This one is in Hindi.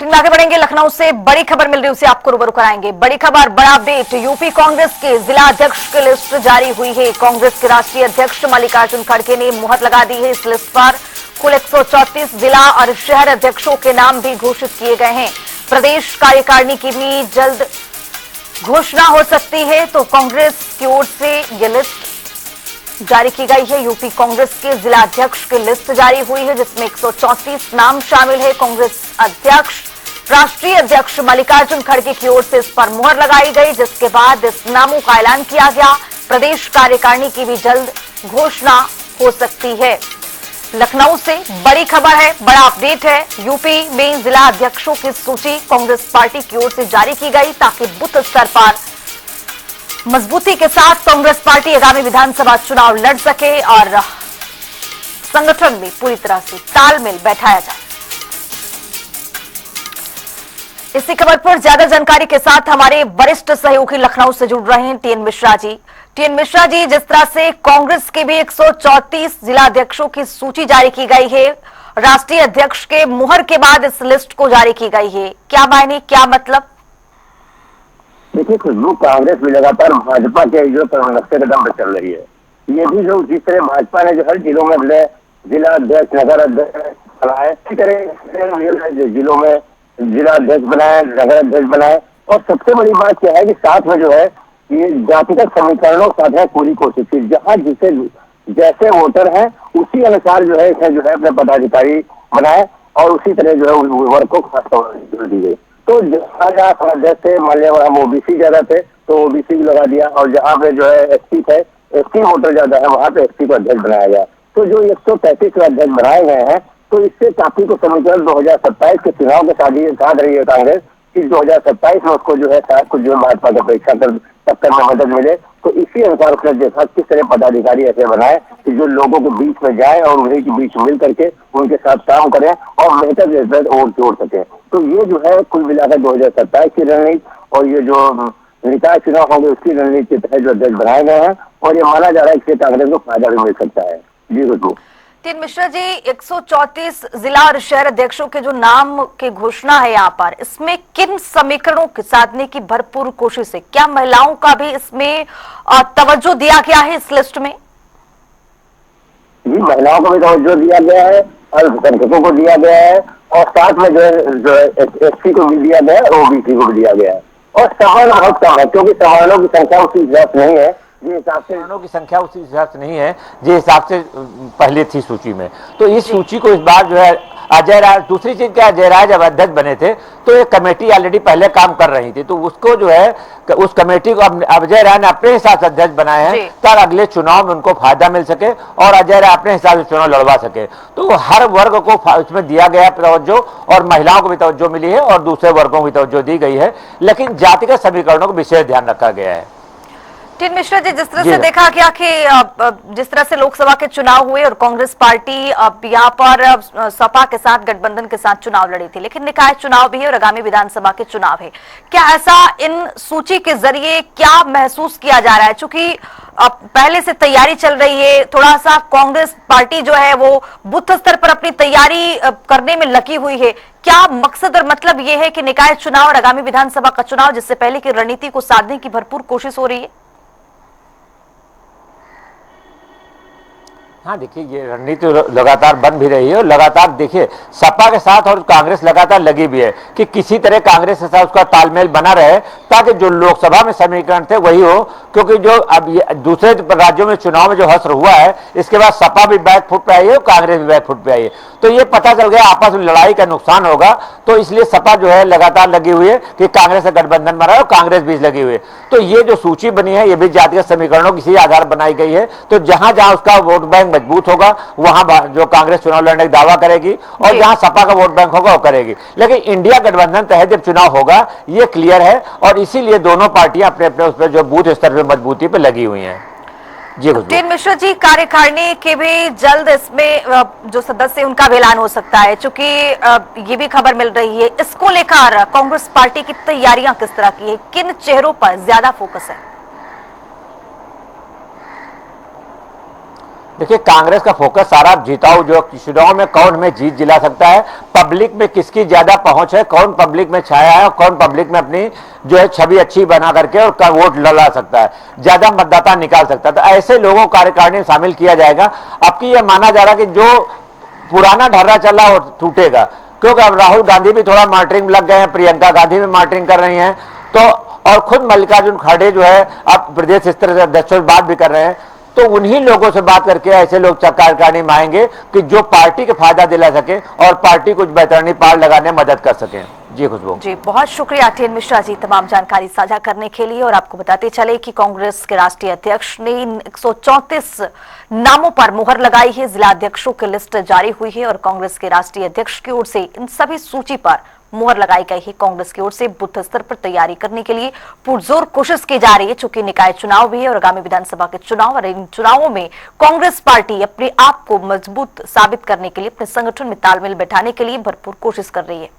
बुलेटिन में आगे बढ़ेंगे। लखनऊ से बड़ी खबर मिल रही है, उसे आपको रूबरू कराएंगे। बड़ी खबर, बड़ा अपडेट। यूपी कांग्रेस के जिला अध्यक्ष की लिस्ट जारी हुई है। कांग्रेस के राष्ट्रीय अध्यक्ष मल्लिकार्जुन खड़गे ने मुहर लगा दी है इस लिस्ट पर। कुल 134 जिला और शहर अध्यक्षों के नाम भी घोषित किए गए हैं। प्रदेश कार्यकारिणी की भी जल्द घोषणा हो सकती है, तो कांग्रेस की ओर से यह लिस्ट जारी की गई है। यूपी कांग्रेस के जिला अध्यक्ष की लिस्ट जारी हुई है, जिसमें 134 नाम शामिल है। कांग्रेस अध्यक्ष राष्ट्रीय अध्यक्ष मल्लिकार्जुन खड़गे की ओर से इस पर मुहर लगाई गई, जिसके बाद इस नामों का ऐलान किया गया। प्रदेश कार्यकारिणी की भी जल्द घोषणा हो सकती है। लखनऊ से बड़ी खबर है, बड़ा अपडेट है। यूपी में जिला अध्यक्षों की सूची कांग्रेस पार्टी की ओर से जारी की गई, ताकि बूथ स्तर पर मजबूती के साथ कांग्रेस पार्टी आगामी विधानसभा चुनाव लड़ सके और संगठन में पूरी तरह से तालमेल बैठाया जाए। इसी खबर पर ज्यादा जानकारी के साथ हमारे वरिष्ठ सहयोगी लखनऊ से जुड़ रहे हैं टीएन मिश्रा जी। टीएन मिश्रा जी, जिस तरह से कांग्रेस के भी 134 जिला अध्यक्षों की सूची जारी की गई है, राष्ट्रीय अध्यक्ष के मुहर के बाद इस लिस्ट को जारी की गई है, क्या मायने, क्या मतलब? देखिए, खुशबू, कांग्रेस भी लगातार भाजपा के जो नक्शे कदम पर चल रही है। ये भी जो जिस तरह भाजपा ने जो हर जिलों में अपने जिला अध्यक्ष, नगर अध्यक्ष बनाए, इसी तरह जिलों में जिला अध्यक्ष बनाए, नगर अध्यक्ष बनाए। और सबसे बड़ी बात क्या है कि साथ में जो है ये जातिगत समीकरणों के साथ पूरी कोशिश की, जहाँ जिसे जैसे वोटर है उसी अनुसार जो है अपने पदाधिकारी बनाए और उसी तरह जो है वर्ग को खास तौर पर दी गई। तो जहाँ जैसे मान लिया हम ओबीसी ज्यादा थे तो ओबीसी भी लगा दिया, और जहाँ पे जो है एसटी थे, एसटी वोटर ज्यादा है, वहाँ पे एसटी को अध्यक्ष बनाया गया। तो जो 133 अध्यक्ष बनाए गए हैं, तो इससे काफी को समीकरण 2027 के चुनाव के साथ रही है कांग्रेस कि 2027 में उसको जो है शायद कुछ जो भाजपा की अपेक्षा टक्कर में मदद मिले। तो इसी अनुसार उसने देखा किस तरह पदाधिकारी ऐसे बनाए कि जो लोगों के बीच में जाए और उन्हीं के बीच मिल करके उनके साथ काम करें और बेहतर वोट जोड़ सके। तो ये जो है कुल मिलाकर 2027 की रणनीति और ये जो निकाय चुनाव होंगे उसकी रणनीति के तहत जो अध्यक्ष बनाए गए हैं, और ये माना जा रहा है इससे कांग्रेस को फायदा भी मिल सकता है। जी बिल्कुल। टीएन मिश्रा जी, 134 जिला और शहर अध्यक्षों के जो नाम की घोषणा है यहाँ पर, इसमें किन समीकरणों के साधने की भरपूर कोशिश है? क्या महिलाओं का भी इसमें तवज्जो दिया गया है इस लिस्ट में? जी, महिलाओं को भी तवज्जो दिया गया है, अल्पसंख्यकों को दिया गया है, और साथ में जो है एससी को भी दिया गया है, ओबीसी को भी दिया गया है। और सवाल बहुत कम है, क्योंकि सवालों की संख्या उसी हिसाब से नहीं है जिस हिसाब से की संख्या उसी हिसाब से नहीं है जिस हिसाब से पहले थी सूची में। तो इस सूची को इस बार जो है अजय राय, दूसरी चीज क्या, अजय राय जब अध्यक्ष बने थे तो एक कमेटी ऑलरेडी पहले काम कर रही थी, तो उसको जो है उस कमेटी को अजय राय ने अपने हिसाब से अध्यक्ष बनाए हैं ताकि अगले चुनाव में उनको फायदा मिल सके और अजय राय अपने हिसाब से चुनाव लड़वा सके। तो हर वर्ग को उसमें दिया गया तवज्जो, और महिलाओं को भी तवज्जो मिली है और दूसरे वर्गों को भी तवज्जो दी गई है, लेकिन जातिगत समीकरणों को विशेष ध्यान रखा गया है। टीएन मिश्रा जी, जिस तरह से देखा गया कि जिस तरह से लोकसभा के चुनाव हुए और कांग्रेस पार्टी यहाँ पर सपा के साथ गठबंधन के साथ चुनाव लड़ी थी, लेकिन निकाय चुनाव भी है और आगामी विधानसभा के चुनाव है, क्या ऐसा इन सूची के जरिए क्या महसूस किया जा रहा है? चूंकि पहले से तैयारी चल रही है, थोड़ा सा कांग्रेस पार्टी जो है वो बूथ स्तर पर अपनी तैयारी करने में लगी हुई है, क्या मकसद और मतलब ये है कि निकाय चुनाव और आगामी विधानसभा का चुनाव जिससे पहले की रणनीति को साधने की भरपूर कोशिश हो रही है? हाँ, देखिए, ये रणनीति लगातार बन भी रही है और लगातार देखिए सपा के साथ और कांग्रेस लगातार लगी भी है कि किसी तरह कांग्रेस के साथ उसका तालमेल बना रहे ताकि जो लोकसभा में समीकरण थे वही हो, क्योंकि जो अब ये दूसरे राज्यों में चुनाव में जो हश्र हुआ है, इसके बाद सपा भी बैक फुट पे आई है और कांग्रेस भी बैक फुट पे आई है। तो ये पता चल गया आपस में लड़ाई का नुकसान होगा, तो इसलिए सपा जो है लगातार लगी हुई है कि कांग्रेस से गठबंधन बना है और कांग्रेस भी लगी हुई है। तो ये जो सूची बनी है ये भी जातिगत समीकरणों किसी आधार बनाई गई है, तो जहां जहां उसका वोट बैंक मजबूत होगा वहां जो कांग्रेस चुनाव लड़ने का दावा करेगी और जहां सपा का वोट बैंक होगा वो करेगी। लेकिन इंडिया गठबंधन तहत जब चुनाव होगा ये क्लियर है, और इसीलिए दोनों पार्टियां अपने अपने उस पर जो बूथ स्तर पर मजबूती पे लगी हुई हैं। जी टीएन मिश्रा जी, कार्यकारिणी के भी जल्द इसमें जो सदस्य उनका भी ऐलान हो सकता है, चूंकि ये भी खबर मिल रही है, इसको लेकर कांग्रेस पार्टी की तैयारियां किस तरह की है, किन चेहरों पर ज्यादा फोकस है? देखिए, कांग्रेस का फोकस सारा जिताऊ जो चुनाव में कौन हमें जीत दिला सकता है, पब्लिक में किसकी ज्यादा पहुंच है, कौन पब्लिक में छाया है और कौन पब्लिक में अपनी जो है छवि अच्छी बना करके और का वोट लड़ा सकता है, ज्यादा मतदाता निकाल सकता है। तो ऐसे लोगों को कार्यकारिणी में शामिल किया जाएगा। अब की यह माना जा रहा है कि जो पुराना ढर्रा चला वो टूटेगा, क्योंकि अब राहुल गांधी भी थोड़ा मॉनिटरिंग लग गए हैं, प्रियंका गांधी भी मॉनिटरिंग कर रही हैं, तो और खुद मल्लिकार्जुन खड़गे जो है अब प्रदेश स्तर से अध्यक्षों से बात भी कर रहे हैं। तो उन्हीं लोगों से बात करके ऐसे लोग कार्यकारिणी में आएंगे कि जो पार्टी के फायदा दिला सके और पार्टी कुछ बेहतरीनी पार लगाने में मदद कर सकें। जी खुशबू जी, बहुत शुक्रिया टीएन मिश्रा जी तमाम जानकारी साझा करने के लिए। और आपको बताते चले कि कांग्रेस के राष्ट्रीय अध्यक्ष ने 134 नामों पर मुहर लगाई है। जिला अध्यक्षों की लिस्ट जारी हुई है और कांग्रेस के राष्ट्रीय अध्यक्ष की ओर से इन सभी सूची पर मुहर लगाई गई है। कांग्रेस की ओर से बूथ स्तर पर तैयारी करने के लिए पुरजोर कोशिश की जा रही है, चूंकि निकाय चुनाव भी है और आगामी विधानसभा के चुनाव, और इन चुनावों में कांग्रेस पार्टी अपने आप को मजबूत साबित करने के लिए, अपने संगठन में तालमेल बैठाने के लिए भरपूर कोशिश कर रही है।